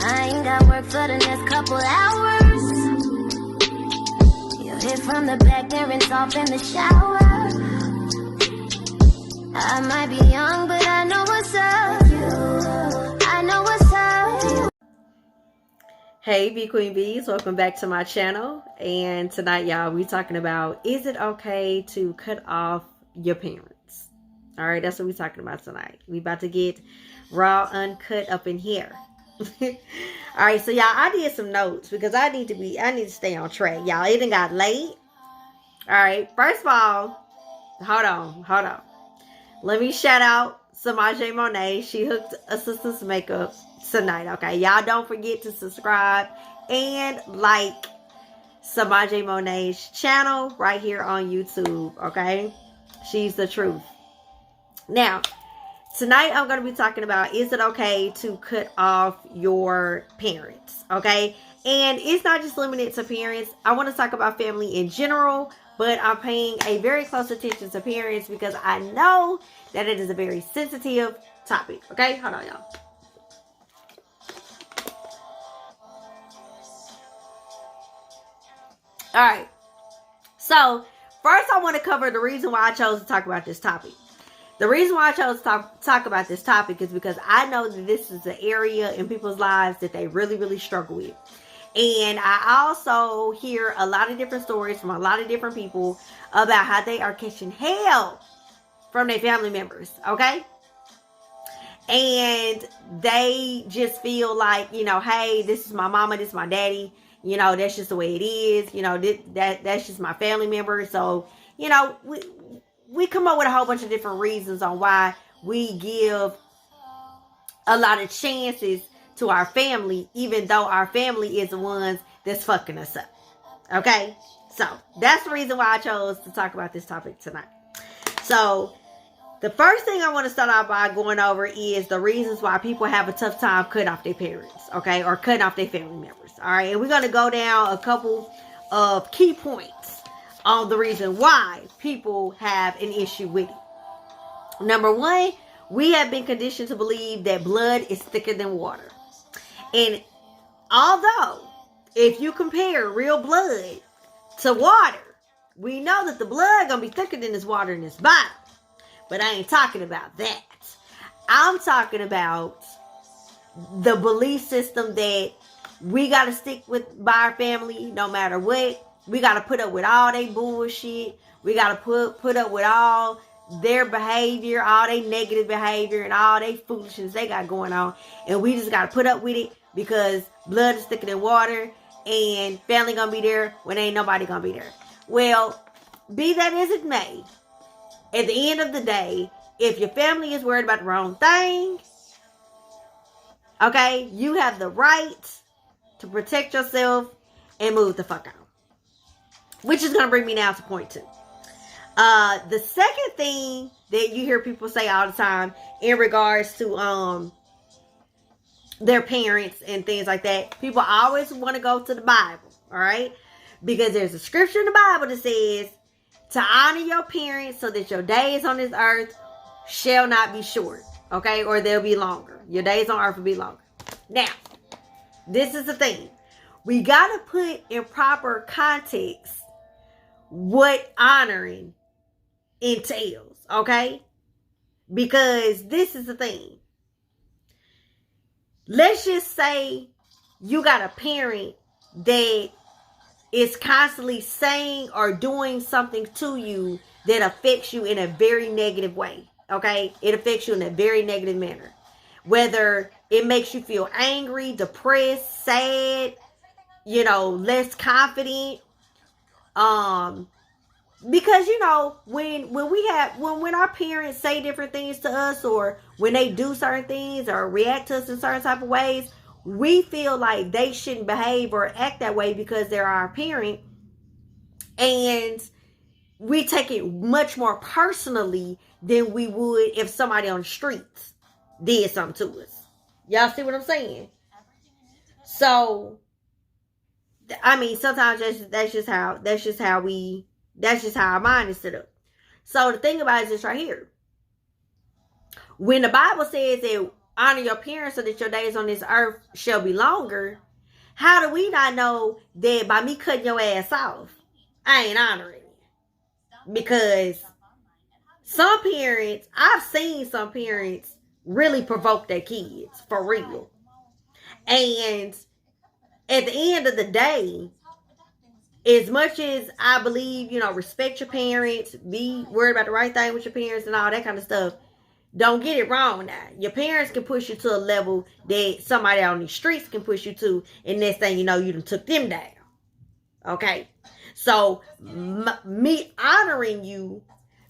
I ain't got work for the next couple hours. You'll hear from the back there and off in the shower. I might be young, but I know what's up. I know what's up. Hey, B Queen Bees, welcome back to my channel. And tonight, y'all, we talking about, is it okay to cut off your parents? All right, that's what we talking about tonight. We about to get raw, uncut up in here. All right, so y'all, I did some notes because I need to stay on track. Y'all, it done got late. All right, first of all, hold on. Let me shout out Samaj Monet. She hooked a sister's makeup tonight. Okay, y'all don't forget to subscribe and like Samaj Monet's channel right here on YouTube. Okay, she's the truth. Now, tonight I'm going to be talking about, is it okay to cut off your parents? Okay, and it's not just limited to parents. I want to talk about family in general, but I'm paying a very close attention to parents because I know that it is a very sensitive topic. Okay, hold on, y'all. All right, so first I want to cover the reason why I chose to talk about this topic. The reason why I chose to talk about this topic is because I know that this is an area in people's lives that they really, really struggle with. And I also hear a lot of different stories from a lot of different people about how they are catching hell from their family members, okay? And they just feel like, you know, hey, this is my mama, this is my daddy. You know, that's just the way it is. You know, that's just my family member. So, you know, we come up with a whole bunch of different reasons on why we give a lot of chances to our family, even though our family is the ones that's fucking us up. Okay? So, that's the reason why I chose to talk about this topic tonight. So, the first thing I want to start off by going over is the reasons why people have a tough time cutting off their parents, okay? Or cutting off their family members, all right? And we're going to go down a couple of key points on the reason why people have an issue with it. Number one, we have been conditioned to believe that blood is thicker than water. And although, if you compare real blood to water, we know that the blood going to be thicker than this water in this bottle. But I ain't talking about that. I'm talking about the belief system that we got to stick by our family no matter what. We got to put up with all their bullshit. We got to put up with all their behavior, all their negative behavior, and all their foolishness they got going on. And we just got to put up with it because blood is thicker than water and family going to be there when ain't nobody going to be there. Well, be that as it may, at the end of the day, if your family is worried about the wrong thing, okay, you have the right to protect yourself and move the fuck out. Which is going to bring me now to point two. The second thing that you hear people say all the time in regards to their parents and things like that, people always want to go to the Bible, all right? Because there's a scripture in the Bible that says to honor your parents so that your days on this earth shall not be short, okay? Or they'll be longer. Your days on earth will be longer. Now, this is the thing. We got to put in proper context what honoring entails, okay? Because this is the thing. Let's just say you got a parent that is constantly saying or doing something to you that affects you in a very negative way, okay? It affects you in a very negative manner. Whether it makes you feel angry, depressed, sad, you know, less confident, because, you know, when our parents say different things to us, or when they do certain things or react to us in certain type of ways, we feel like they shouldn't behave or act that way because they're our parent. And we take it much more personally than we would if somebody on the streets did something to us. Y'all see what I'm saying? So, I mean, sometimes that's just how our mind is set up. So the thing about it is this right here. When the Bible says that honor your parents so that your days on this earth shall be longer, how do we not know that by me cutting your ass off, I ain't honoring you? Because some parents, I've seen some parents really provoke their kids for real. And at the end of the day, as much as I believe, respect your parents, be worried about the right thing with your parents and all that kind of stuff, don't get it wrong now. Your parents can push you to a level that somebody on the streets can push you to, and next thing you know, you done took them down. Okay? So, me honoring you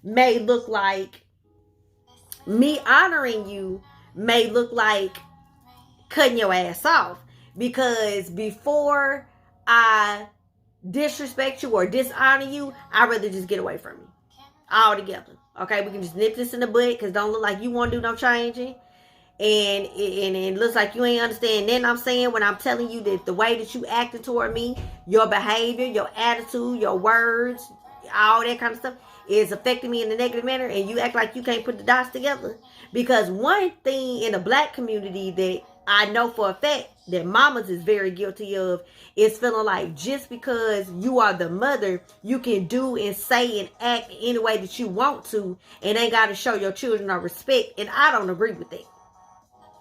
may look like cutting your ass off. Because before I disrespect you or dishonor you, I'd rather just get away from you altogether. Okay, we can just nip this in the bud because don't look like you want to do no changing. And it looks like you ain't understand. Then I'm saying when I'm telling you that the way that you acting toward me, your behavior, your attitude, your words, all that kind of stuff is affecting me in a negative manner, and you act like you can't put the dots together. Because one thing in the black community that I know for a fact that mamas is very guilty of is feeling like just because you are the mother, you can do and say and act any way that you want to, and ain't got to show your children no respect. And I don't agree with that.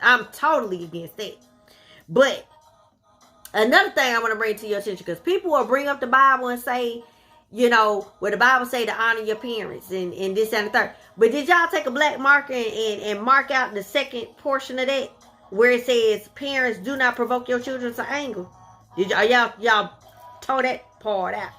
I'm totally against that. But another thing I want to bring to your attention, because people will bring up the Bible and say, where the Bible say to honor your parents and this and the third. But did y'all take a black marker and mark out the second portion of that where it says parents do not provoke your children to anger? Did y'all tore that part out?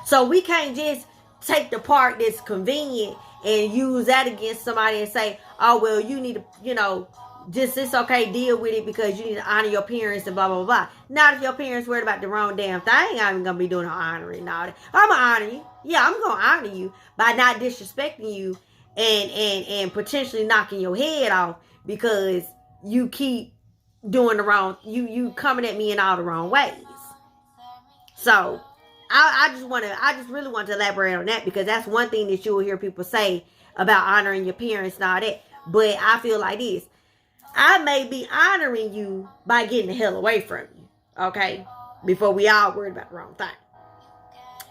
So we can't just take the part that's convenient and use that against somebody and say, oh, well, you need to, just it's okay, deal with it because you need to honor your parents and blah, blah, blah. Not if your parents worried about the wrong damn thing. I ain't going to be doing no honoring and all that. I'm going to honor you. Yeah, I'm going to honor you by not disrespecting you and potentially knocking your head off because you keep doing the wrong, you coming at me in all the wrong ways. So I just really want to elaborate on that because that's one thing that you will hear people say about honoring your parents and all that. But I feel like this. I may be honoring you by getting the hell away from you. Okay? Before we all worried about the wrong thing.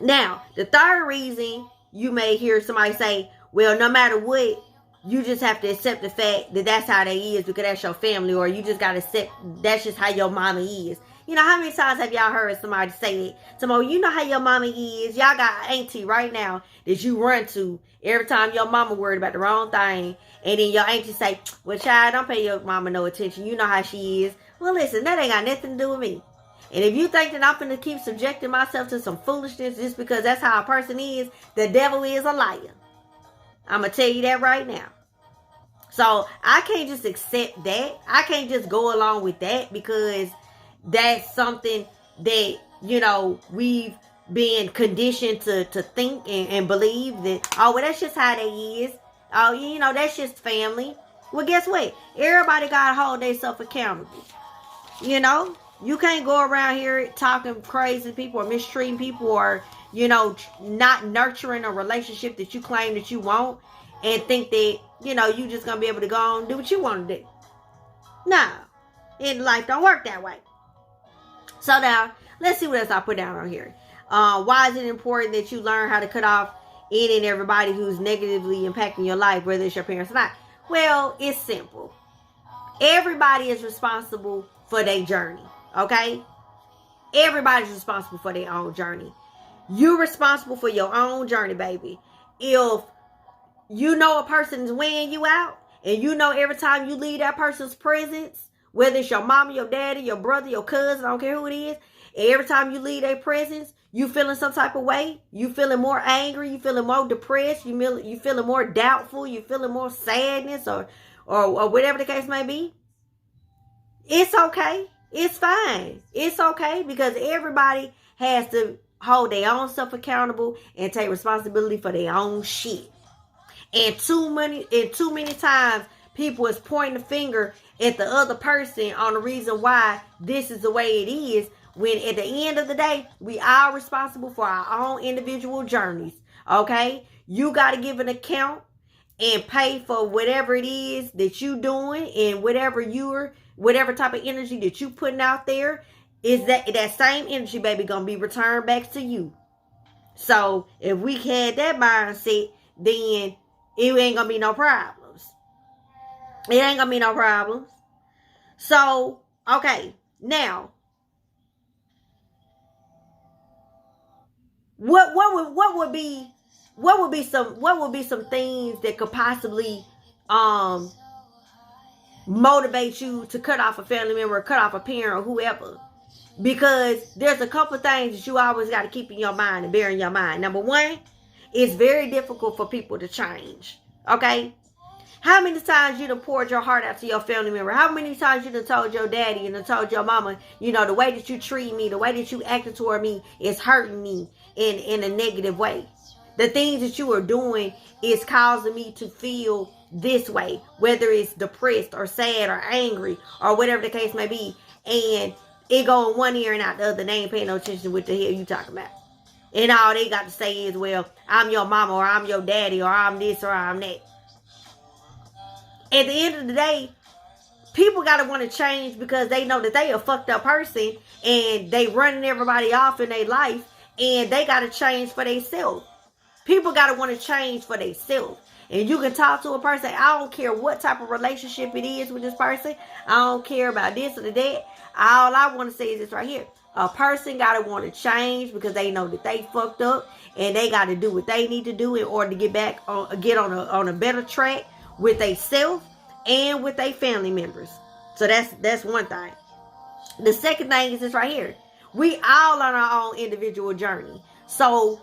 Now, the third reason you may hear somebody say, well, no matter what, you just have to accept the fact that that's how they is because that's your family, or you just got to accept that's just how your mama is. How many times have y'all heard somebody say that? Somebody, how your mama is. Y'all got auntie right now that you run to every time your mama worried about the wrong thing. And then your auntie say, well, child, don't pay your mama no attention. You know how she is. Well, listen, that ain't got nothing to do with me. And if you think that I'm going to keep subjecting myself to some foolishness just because that's how a person is, the devil is a liar. I'm going to tell you that right now. So I can't just accept that. I can't just go along with that because that's something that, we've been conditioned to think and believe that, oh, well, that's just how they is. Oh, that's just family. Well, guess what? Everybody got to hold themselves accountable. You can't go around here talking crazy to people or mistreating people or, not nurturing a relationship that you claim that you want and think that, you just going to be able to go on and do what you want to do. No. Life don't work that way. So now, let's see what else I put down on here. Why is it important that you learn how to cut off any and everybody who's negatively impacting your life, whether it's your parents or not? Well, it's simple. Everybody is responsible for their journey, okay? Everybody's responsible for their own journey. You're responsible for your own journey, baby. If a person's weighing you out, and every time you leave that person's presence, whether it's your mama, your daddy, your brother, your cousin, I don't care who it is, and every time you leave their presence, you feeling some type of way, you feeling more angry, you feeling more depressed, you feeling more doubtful, you feeling more sadness or whatever the case may be, it's okay. It's fine. It's okay because everybody has to hold their own self accountable and take responsibility for their own shit. And too many times people is pointing the finger at the other person on the reason why this is the way it is, when at the end of the day, we are responsible for our own individual journeys. Okay? You got to give an account and pay for whatever it is that you doing and whatever type of energy that you putting out there, is that same energy, baby, gonna be returned back to you. So if we had that mindset, then it ain't gonna be no problems. It ain't gonna be no problems. So, okay, now what would be some things that could possibly motivate you to cut off a family member, or cut off a parent, or whoever? Because there's a couple things that you always got to keep in your mind and bear in your mind. Number one, it's very difficult for people to change. Okay? How many times you done poured your heart out to your family member? How many times you done told your daddy and done told your mama, the way that you treat me, the way that you acted toward me is hurting me in a negative way. The things that you are doing is causing me to feel this way, whether it's depressed or sad or angry or whatever the case may be. And it go in one ear and out the other. They ain't paying no attention to what the hell you talking about. And all they got to say is, well, I'm your mama, or I'm your daddy, or I'm this, or I'm that. At the end of the day, people got to want to change because they know that they a fucked up person and they running everybody off in their life, and they got to change for themselves. People got to want to change for themselves. And you can talk to a person. I don't care what type of relationship it is with this person. I don't care about this or that. All I want to say is this right here. A person got to want to change because they know that they fucked up, and they got to do what they need to do in order to get on a better track with themselves and with their family members. So that's one thing. The second thing is this right here. We all on our own individual journey. So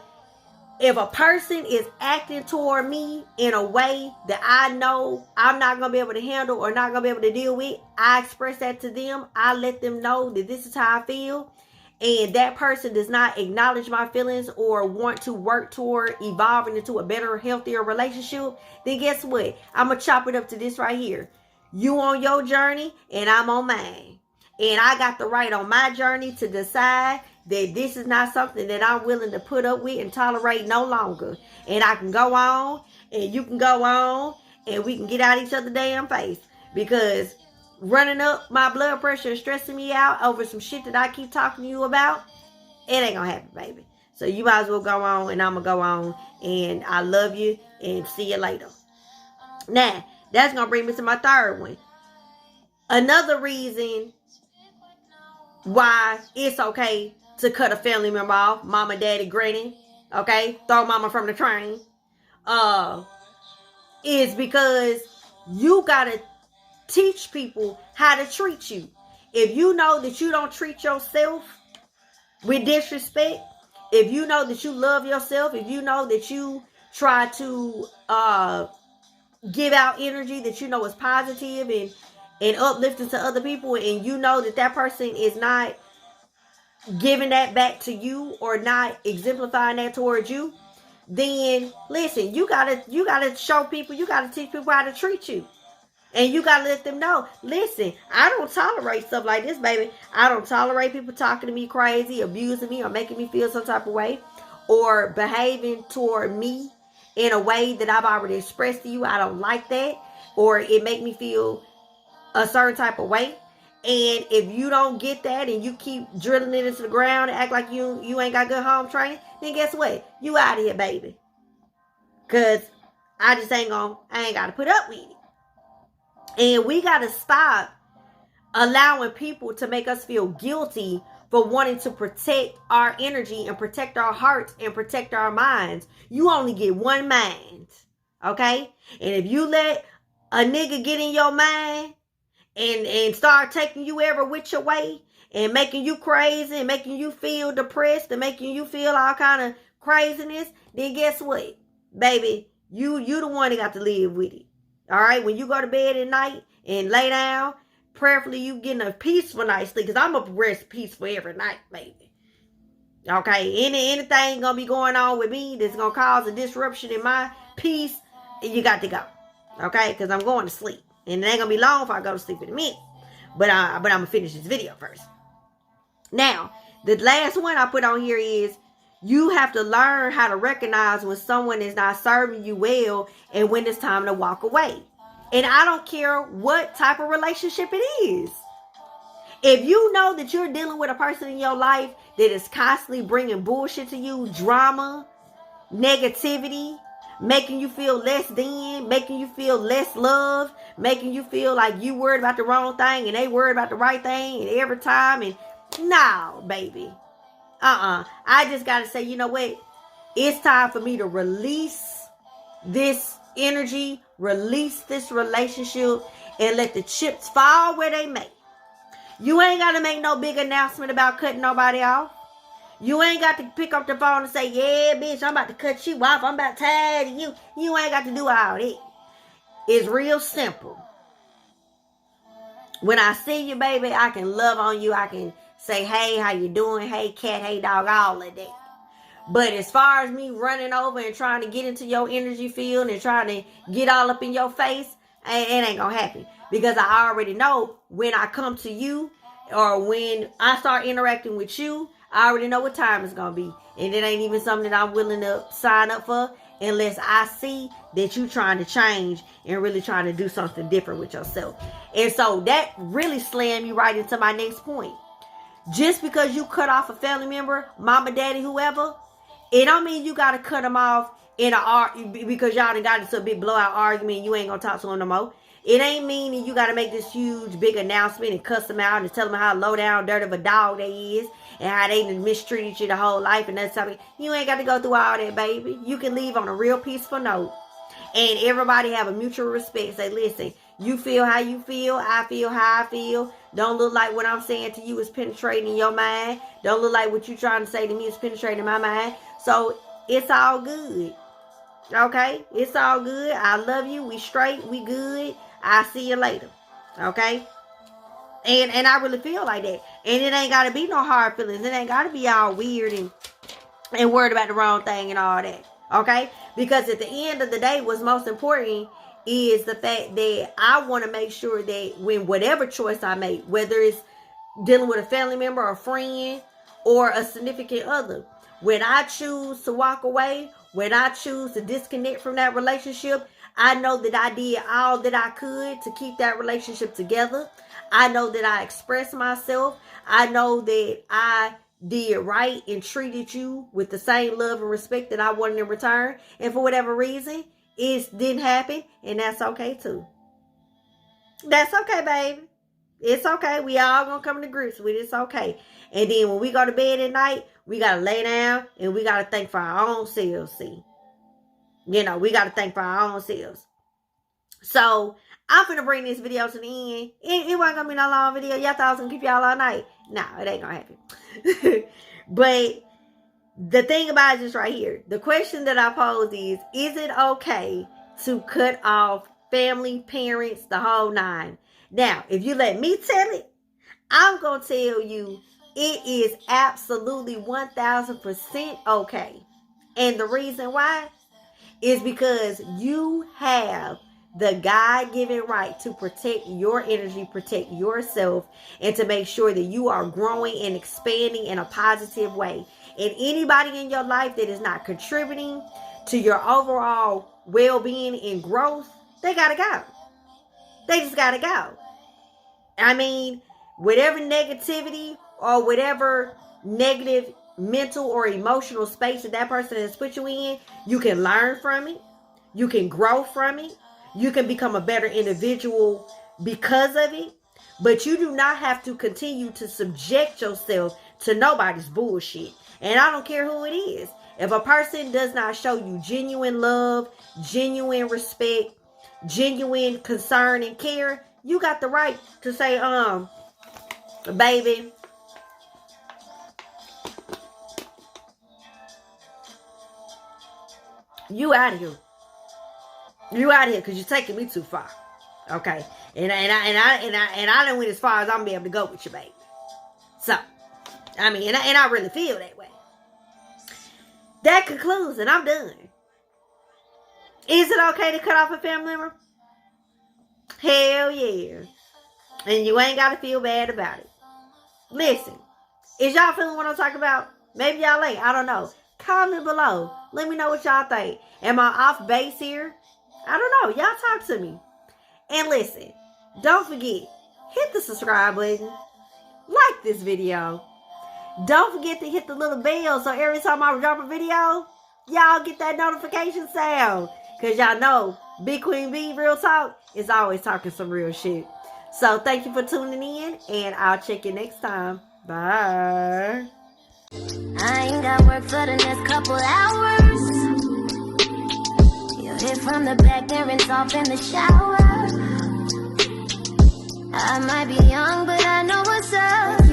if a person is acting toward me in a way that I know I'm not going to be able to handle or not going to be able to deal with, I express that to them. I let them know that this is how I feel. And that person does not acknowledge my feelings or want to work toward evolving into a better, healthier relationship, then guess what? I'm going to chop it up to this right here. You on your journey and I'm on mine. And I got the right on my journey to decide that this is not something that I'm willing to put up with and tolerate no longer. And I can go on and you can go on and we can get out each other's damn face. Because running up my blood pressure and stressing me out over some shit that I keep talking to you about, it ain't gonna happen, baby. So you might as well go on and I'm gonna go on. And I love you and see you later. Now, that's gonna bring me to my third one. Another reason why it's okay to cut a family member off, mama, daddy, granny, okay, throw mama from the train, is because you gotta teach people how to treat you. If you know that you don't treat yourself with disrespect, if you know that you love yourself, if you know that you try to give out energy that you know is positive and uplifting to other people, and you know that person is not giving that back to you or not exemplifying that towards you, then listen, you gotta show people, you gotta teach people how to treat you. And you gotta let them know, listen, I don't tolerate stuff like this, baby. I don't tolerate people talking to me crazy, abusing me, or making me feel some type of way, or behaving toward me in a way that I've already expressed to you. I don't like that, or it make me feel a certain type of way. And if you don't get that and you keep drilling it into the ground and act like you ain't got good home training, then guess what? You out of here, baby. Because I ain't got to put up with it. And we got to stop allowing people to make us feel guilty for wanting to protect our energy and protect our hearts and protect our minds. You only get one mind, okay? And if you let a nigga get in your mind and start taking you every which way and making you crazy and making you feel depressed and making you feel all kind of craziness, then guess what? Baby, you the one that got to live with it. All right, when you go to bed at night and lay down, prayerfully you getting a peaceful night's sleep, because I'm going to rest peaceful every night, baby. Okay, anything going to be going on with me that's going to cause a disruption in my peace, you got to go. Okay, because I'm going to sleep. And it ain't going to be long if I go to sleep in a minute. But I'm going to finish this video first. Now, the last one I put on here is, You have to learn how to recognize when someone is not serving you well and when it's time to walk away. And I don't care what type of relationship it is. If you know that you're dealing with a person in your life that is constantly bringing bullshit to you, drama, negativity, making you feel less than, making you feel less loved, making you feel like you worried about the wrong thing and they worried about the right thing and every time, and no, baby. I just got to say, you know what? It's time for me to release this energy, release this relationship, and let the chips fall where they may. You ain't got to make no big announcement about cutting nobody off. You ain't got to pick up the phone and say, yeah, bitch, I'm about to cut you off. I'm about tired of you. You ain't got to do all that. It's real simple. When I see you, baby, I can love on you. I can say, hey, how you doing? Hey, cat, hey, dog, all of that. But as far as me running over and trying to get into your energy field and trying to get all up in your face, it ain't going to happen. Because I already know when I come to you or when I start interacting with you, I already know what time it's going to be. And it ain't even something that I'm willing to sign up for unless I see that you trying to change and really trying to do something different with yourself. And so that really slammed me right into my next point. Just because you cut off a family member, mama, daddy, whoever, it don't mean you got to cut them off in because y'all done got into a big blowout argument and you ain't going to talk to them no more. It ain't meaning you got to make this huge, big announcement and cuss them out and tell them how low down, dirt of a dog they is and how they mistreated you the whole life and that stuff. You ain't got to go through all that, baby. You can leave on a real peaceful note. And everybody have a mutual respect. Say, listen, you feel how you feel. I feel how I feel. Don't look like what I'm saying to you is penetrating your mind. Don't look like what you trying to say to me is penetrating my mind. So it's all good. Okay? It's all good. I love you. We straight. We good. I'll see you later. Okay? And I really feel like that. And it ain't got to be no hard feelings. It ain't got to be all weird and worried about the wrong thing and all that. Okay? Because at the end of the day, what's most important is the fact that I want to make sure that when whatever choice I make, whether it's dealing with a family member, a friend, or a significant other, when I choose to walk away, when I choose to disconnect from that relationship, I know that I did all that I could to keep that relationship together. I know that I expressed myself. I know that I did right and treated you with the same love and respect that I wanted in return. And for whatever reason, it didn't happen. And that's okay too. That's okay, baby. It's okay. We all gonna come to grips with it. It's okay. And then when we go to bed at night, we gotta lay down and we gotta think for our own selves. See, we gotta think for our own selves. So I'm finna bring this video to the end. It wasn't gonna be no long video. Y'all thought I was gonna keep y'all all night. No, it ain't gonna happen. But the thing about it is right here. The question that I pose is it okay to cut off family, parents, the whole nine? Now, if you let me tell it, I'm going to tell you it is absolutely 1000% okay. And the reason why is because you have the God-given right to protect your energy, protect yourself, and to make sure that you are growing and expanding in a positive way. And anybody in your life that is not contributing to your overall well-being and growth, they gotta go. They just gotta go. I mean, whatever negativity or whatever negative mental or emotional space that person has put you in, you can learn from it. You can grow from it. You can become a better individual because of it. But you do not have to continue to subject yourself to nobody's bullshit. And I don't care who it is. If a person does not show you genuine love, genuine respect, genuine concern and care, you got the right to say, baby, you out of here. You out of here because you're taking me too far. Okay. And I done went as far as I'm gonna be able to go with you, baby. So, I mean, and I really feel that way. That concludes, and I'm done. Is it okay to cut off a family member? Hell yeah. And you ain't got to feel bad about it. Listen, is y'all feeling what I'm talking about? Maybe y'all ain't. I don't know. Comment below. Let me know what y'all think. Am I off base here? I don't know. Y'all talk to me. And listen, don't forget, hit the subscribe button. Like this video. Don't forget to hit the little bell so every time I drop a video, y'all get that notification sound. Because y'all know, Big Queen B, Real Talk, is always talking some real shit. So thank you for tuning in, and I'll check you next time. Bye. I ain't got work for the next couple hours. You hit from the back there and off in the shower. I might be young, but I know what's up.